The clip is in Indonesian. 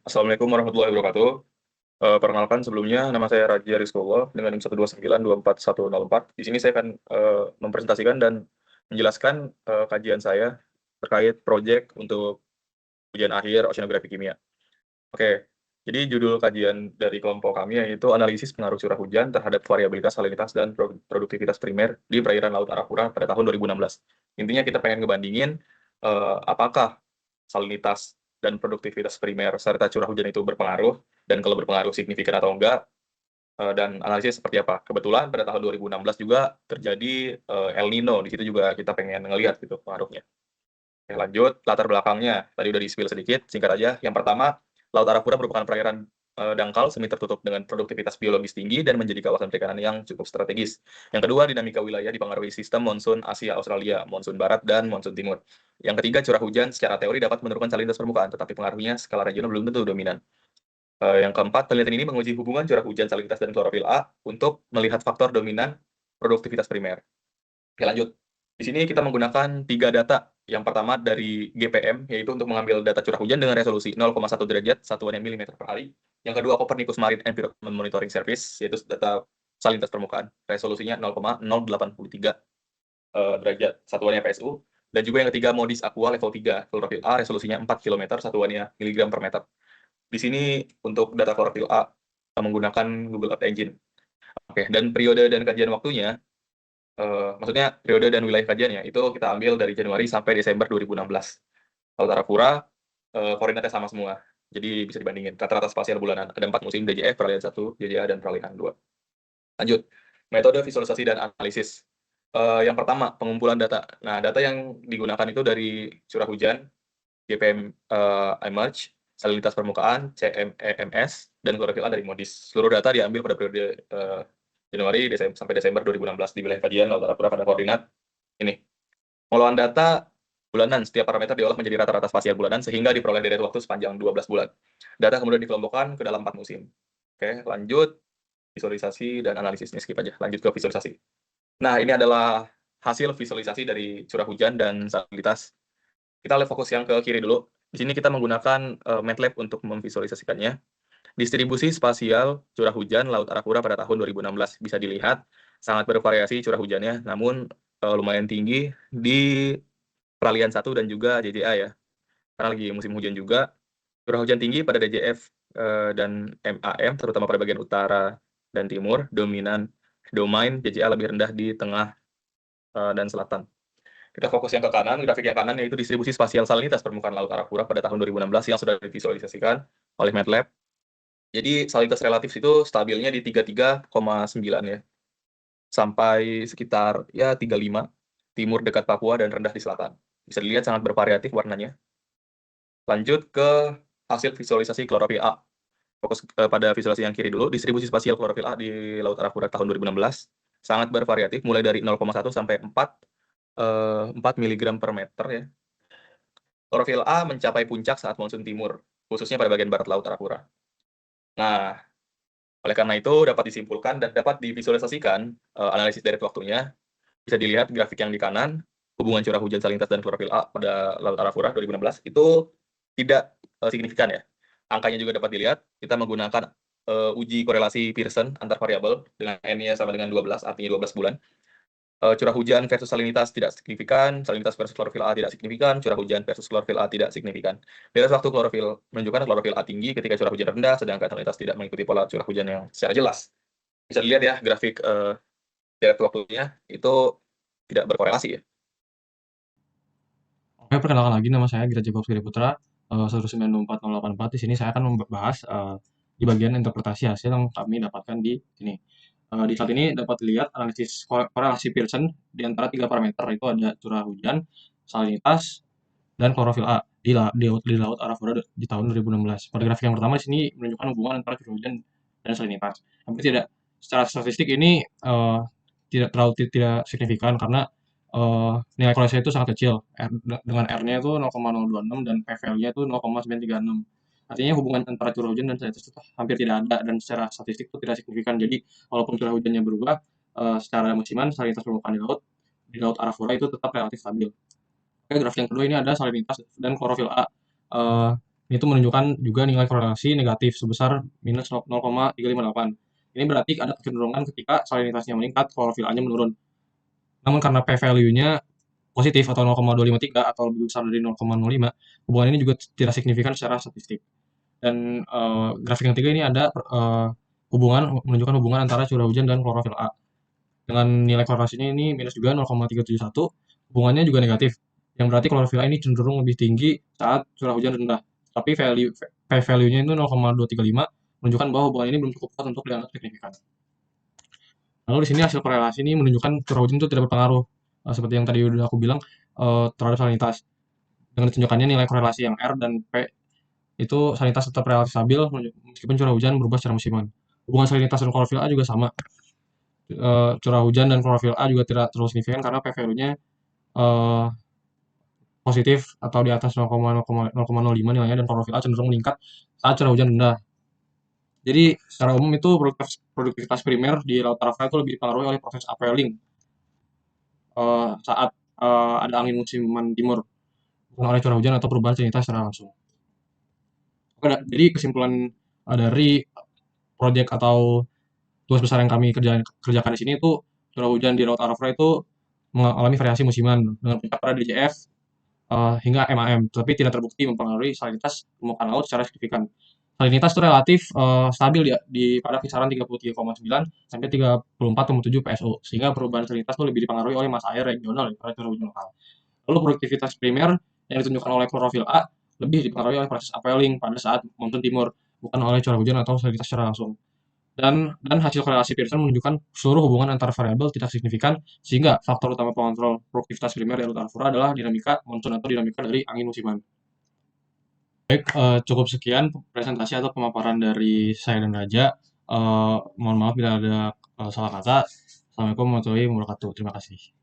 Assalamualaikum warahmatullahi wabarakatuh. Perkenalkan sebelumnya nama saya Raja Rizkullah dengan NIM 129241104. Di sini saya akan mempresentasikan dan menjelaskan kajian saya terkait proyek untuk ujian akhir oceanografi kimia. Oke, jadi judul kajian dari kelompok kami yaitu analisis pengaruh curah hujan terhadap variabilitas salinitas dan produktivitas primer di perairan Laut Arafura pada tahun 2016. Intinya kita pengen ngebandingin apakah salinitas dan produktivitas primer serta curah hujan itu berpengaruh, dan kalau berpengaruh signifikan atau enggak, dan analisis seperti apa. Kebetulan pada tahun 2016 juga terjadi El Nino, di situ juga kita pengen ngelihat gitu pengaruhnya. Oke, lanjut, latar belakangnya tadi udah di-spill sedikit, singkat aja. Yang pertama, Laut Arafura merupakan perairan dangkal semi tertutup dengan produktivitas biologis tinggi dan menjadi kawasan perikanan yang cukup strategis. Yang kedua, dinamika wilayah dipengaruhi sistem monsun Asia Australia, monsun barat dan monsun timur. Yang ketiga, curah hujan secara teori dapat menurunkan salinitas permukaan, tetapi pengaruhnya skala regional belum tentu dominan. Yang keempat, penelitian ini menguji hubungan curah hujan, salinitas, dan klorofil A untuk melihat faktor dominan produktivitas primer. Oke, lanjut. Di sini kita menggunakan 3 data. Yang pertama dari GPM, yaitu untuk mengambil data curah hujan dengan resolusi 0,1 derajat, satuannya milimeter per hari. Yang kedua, Copernicus Marine Environment Monitoring Service, yaitu data salinitas permukaan, resolusinya 0,083 derajat, satuannya PSU. Dan juga yang ketiga, MODIS Aqua level 3, klorofil A, resolusinya 4 km, satuannya miligram per meter. Di sini untuk data klorofil A menggunakan Google Earth Engine. Oke, dan periode dan kajian waktunya, maksudnya periode dan wilayah kajiannya itu kita ambil dari Januari sampai Desember 2016. Kalau Tarapura, koordinatnya sama semua. Jadi bisa dibandingin. Rata-rata spasial bulanan. Ada 4 musim DJF, peralihan 1, JJA, dan peralihan 2. Lanjut. Metode visualisasi dan analisis. Yang pertama, pengumpulan data. Nah, data yang digunakan itu dari curah hujan, GPM emerge, salinitas permukaan, CMEMS, dan klorofil A dari MODIS. Seluruh data diambil pada periode Januari sampai Desember 2016 di wilayah kajian Laut Arafura pada koordinat ini. Pengolahan data bulanan, setiap parameter diolah menjadi rata-rata spasial bulanan sehingga diperoleh deret waktu sepanjang 12 bulan. Data kemudian dikelompokkan ke dalam 4 musim. Oke, lanjut visualisasi dan analisis. Ini skip aja, lanjut ke visualisasi. Nah, ini adalah hasil visualisasi dari curah hujan dan salinitas. Kita lihat fokus yang ke kiri dulu. Di sini kita menggunakan MATLAB untuk memvisualisasikannya. Distribusi spasial curah hujan Laut Arafura pada tahun 2016 bisa dilihat sangat bervariasi curah hujannya, namun lumayan tinggi di peralihan 1 dan juga JJA ya. Karena lagi musim hujan juga. Curah hujan tinggi pada DJF dan MAM terutama pada bagian utara dan timur, domain JJA lebih rendah di tengah dan selatan. Kita fokus yang ke kanan, grafik yang kanan yaitu distribusi spasial salinitas permukaan Laut Arafura pada tahun 2016 yang sudah divisualisasikan oleh MATLAB. Jadi salinitas relatif itu stabilnya di 33,9 ya, sampai sekitar ya 35, timur dekat Papua dan rendah di selatan. Bisa dilihat sangat bervariatif warnanya. Lanjut ke hasil visualisasi klorofil A. Fokus pada visualisasi yang kiri dulu, distribusi spasial klorofil A di Laut Arafura tahun 2016 sangat bervariatif, mulai dari 0,1 sampai 4 miligram per meter ya. Klorofil A mencapai puncak saat monsun timur, khususnya pada bagian barat Laut Arafura. Nah, oleh karena itu dapat disimpulkan dan dapat divisualisasikan analisis deret waktunya. Bisa dilihat grafik yang di kanan, hubungan curah hujan salinitas dan klorofil A pada Laut Arafura 2016 itu tidak signifikan ya. Angkanya juga dapat dilihat, kita menggunakan uji korelasi Pearson antar variabel dengan N-nya sama dengan 12, artinya 12 bulan. Curah hujan versus salinitas tidak signifikan, salinitas versus klorofil A tidak signifikan, curah hujan versus klorofil A tidak signifikan. Beda waktu klorofil menunjukkan klorofil A tinggi ketika curah hujan rendah, sedangkan salinitas tidak mengikuti pola curah hujan yang secara jelas. Bisa dilihat ya grafik deret waktunya itu tidak berkorelasi ya. Oke, perkenalkan lagi nama saya Gira Jacob Suri Putra, 1924084. Di sini saya akan membahas di bagian interpretasi hasil yang kami dapatkan di sini. Di saat ini dapat dilihat analisis korelasi Pearson di antara 3 parameter, itu ada curah hujan, salinitas, dan klorofil A di Laut Arafura di tahun 2016. Pada grafik yang pertama di sini menunjukkan hubungan antara curah hujan dan salinitas. Hampir tidak, secara statistik ini tidak signifikan karena nilai korelasinya itu sangat kecil. Dengan R-nya itu 0,026 dan p-value-nya itu 0,936. Artinya hubungan antara curah hujan dan salinitas itu hampir tidak ada dan secara statistik itu tidak signifikan. Jadi walaupun curah hujannya berubah secara musiman, salinitas permukaan di Laut Arafura itu tetap relatif stabil. Oke, grafik yang kedua ini ada salinitas dan klorofil A. Ini tuh menunjukkan juga nilai korelasi negatif sebesar minus 0,358. Ini berarti ada kecenderungan ketika salinitasnya meningkat, klorofil A-nya menurun. Namun karena p-value-nya positif atau 0,253 atau lebih besar dari 0,05, hubungan ini juga tidak signifikan secara statistik. Dan grafik yang ketiga ini ada menunjukkan hubungan antara curah hujan dan klorofil A. Dengan nilai korelasinya ini minus juga 0,371, hubungannya juga negatif. Yang berarti klorofil A ini cenderung lebih tinggi saat curah hujan rendah. Tapi p-value-nya itu 0,235 menunjukkan bahwa hubungan ini belum cukup kuat untuk dianggap signifikan. Lalu di sini hasil korelasi ini menunjukkan curah hujan itu tidak berpengaruh, seperti yang tadi udah aku bilang, terhadap salinitas. Dengan ditunjukkannya nilai korelasi yang R dan P itu salinitas tetap relatif stabil meskipun curah hujan berubah secara musiman. Hubungan salinitas dan klorofil A juga sama. Curah hujan dan klorofil A juga tidak terlalu signifikan karena p-value-nya uh, positif atau di atas 0,05 nilainya, dan klorofil A cenderung meningkat saat curah hujan rendah. Jadi secara umum itu produktivitas primer di laut Arafura itu lebih dipengaruhi oleh proses upwelling saat ada angin musiman timur, bukan oleh curah hujan atau perubahan salinitas secara langsung. Oke, jadi kesimpulan dari proyek atau tugas besar yang kami kerjakan di sini itu curah hujan di laut Arafura itu mengalami variasi musiman dengan puncak pada DJF hingga MAM, tapi tidak terbukti mempengaruhi salinitas permukaan laut secara signifikan. Salinitas itu relatif stabil pada kisaran 33,9 sampai 34,7 PSU, sehingga perubahan salinitas itu lebih dipengaruhi oleh massa air regional daripada curah hujan lokal. Lalu produktivitas primer yang ditunjukkan oleh klorofil A lebih dipengaruhi oleh proses upwelling pada saat monsun timur, bukan oleh curah hujan atau salinitas secara langsung. Dan hasil korelasi Pearson menunjukkan seluruh hubungan antar variabel tidak signifikan, sehingga faktor utama pengontrol produktivitas primer dari laut Arafura adalah dinamika monsun atau dinamika dari angin musiman. Baik, cukup sekian presentasi atau pemaparan dari saya dan Raja. Mohon maaf bila ada salah kata. Assalamualaikum warahmatullahi wabarakatuh. Terima kasih.